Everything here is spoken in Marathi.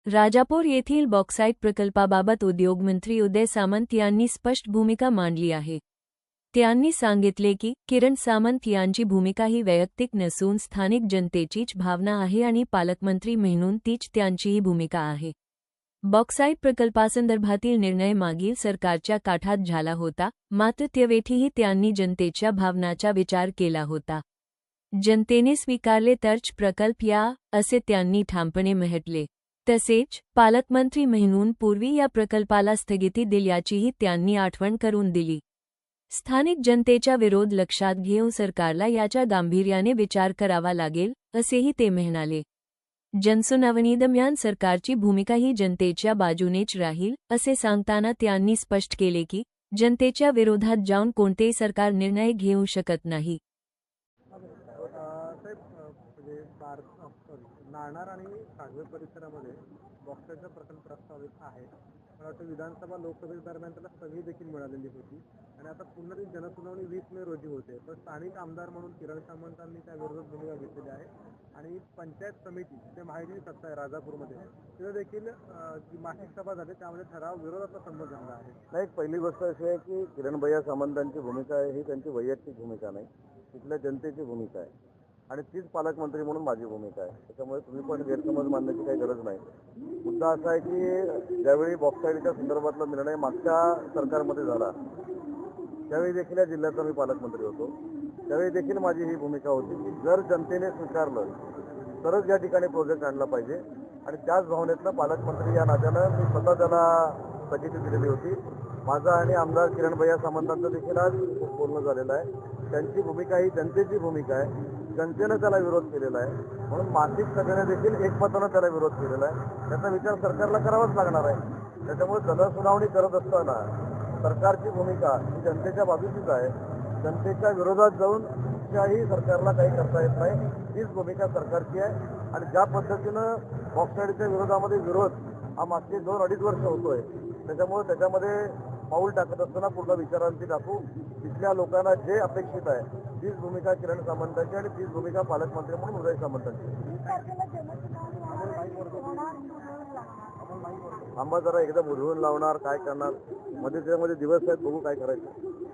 राजापूर येथील बॉक्साईट प्रकल्पाबाबत उद्योगमंत्री उदय सामंत यांनी स्पष्ट भूमिका मांडली आहे। त्यांनी सांगितले की किरण सामंत यांची भूमिका ही वैयक्तिक नसून स्थानिक जनतेचीच भावना आहे आणि पालकमंत्री म्हणून तीच त्यांचीही भूमिका आहे। बॉक्साईट प्रकल्पासंदर्भातील निर्णय मागील सरकारच्या काळात झाला होता, मात्र त्यावेळीही त्यांनी जनतेच्या भावनांचा विचार केला होता। जनतेने स्वीकारले तरच प्रकल्प या, असे त्यांनी ठामपणे म्हटले। तसेच पालकमंत्री म्हणून पूर्वी या प्रकल्पाला स्थगिती दिल्याचीही त्यांनी आठवण करून दिली। स्थानिक जनतेचा विरोध लक्षात घेऊन सरकारला याच्या गांभीर्याने विचार करावा लागेल, असेही ते म्हणाले। जनसुनावणीदरम्यान सरकारची भूमिका ही जनतेच्या बाजूनेच राहील, असे सांगताना त्यांनी स्पष्ट केले की जनतेच्या विरोधात जाऊन कोणतेही सरकार निर्णय घेऊ शकत नाही। नाणार आणि कागवे परिसरामध्ये बॉक्साईटचा प्रकल्प प्रस्तावित आहे। मला वाटतं विधानसभा लोकसभे दरम्यान त्याला स्थगिती देखील मिळालेली होती आणि आता पुन्हा ती जनसुनावणी 20 मे रोजी होते। तर स्थानिक आमदार म्हणून किरण सामंतांनी त्या विरोधात भूमिका घेतलेली आहे आणि पंचायत समिती जे माहिती सत्ता आहे राजापूरमध्ये तिथे देखील जी मासिक सभा झाली त्यामध्ये ठराव विरोधाचा संमत झाला आहे। नाही, पहिली गोष्ट अशी आहे की किरणभैया सामंतांची भूमिका आहे ही त्यांची वैयक्तिक भूमिका नाही, तिथल्या जनतेची भूमिका आहे आणि तीच पालकमंत्री म्हणून माझी भूमिका आहे। त्याच्यामुळे तुम्ही पण गैरसमज मानण्याची काही गरज नाही। मुद्दा असा आहे की ज्यावेळी बॉक्साईटच्या संदर्भातला निर्णय मागच्या सरकारमध्ये झाला त्यावेळी देखील या जिल्ह्याचा मी पालकमंत्री होतो, त्यावेळी देखील माझी ही भूमिका होती की जर जनतेने स्वीकारलं तरच या ठिकाणी प्रोजेक्ट आणला पाहिजे आणि त्याच भावनेतनं पालकमंत्री या नात्यानं मी स्वतः त्याला स्थगिती दिलेली होती। माझा आणि आमदार किरणभैया सामंतांचं देखील आज बोलणं झालेलं आहे। त्यांची भूमिका ही जनतेची भूमिका आहे, जनतेनं त्याला विरोध केलेला आहे म्हणून मासिक सभेने देखील एकमतानं त्याला विरोध केलेला आहे। त्याचा विचार सरकारला करावाच लागणार आहे। त्याच्यामुळे जनसुनावणी करत असताना सरकारची भूमिका ही जनतेच्या बाजूचीच आहे। जनतेच्या विरोधात जाऊन कुठल्याही सरकारला काही करता येत नाही, हीच भूमिका सरकारची आहे। आणि ज्या पद्धतीनं बॉक्साईटच्या विरोधामध्ये विरोध हा मागचे 2-2.5 वर्ष होतोय, त्याच्यामुळे त्याच्यामध्ये पाऊल टाकत असताना पूर्ण विचारांची टाकू। तिथल्या लोकांना जे अपेक्षित आहे तीच भूमिका किरण सामंतांची आणि तीच भूमिका पालकमंत्री म्हणून उदय सामंतांची। आंबा जरा एकदम उधळून लावणार, काय करणार, मध्ये त्यामध्ये दिवस आहेत, बघू काय करायचं।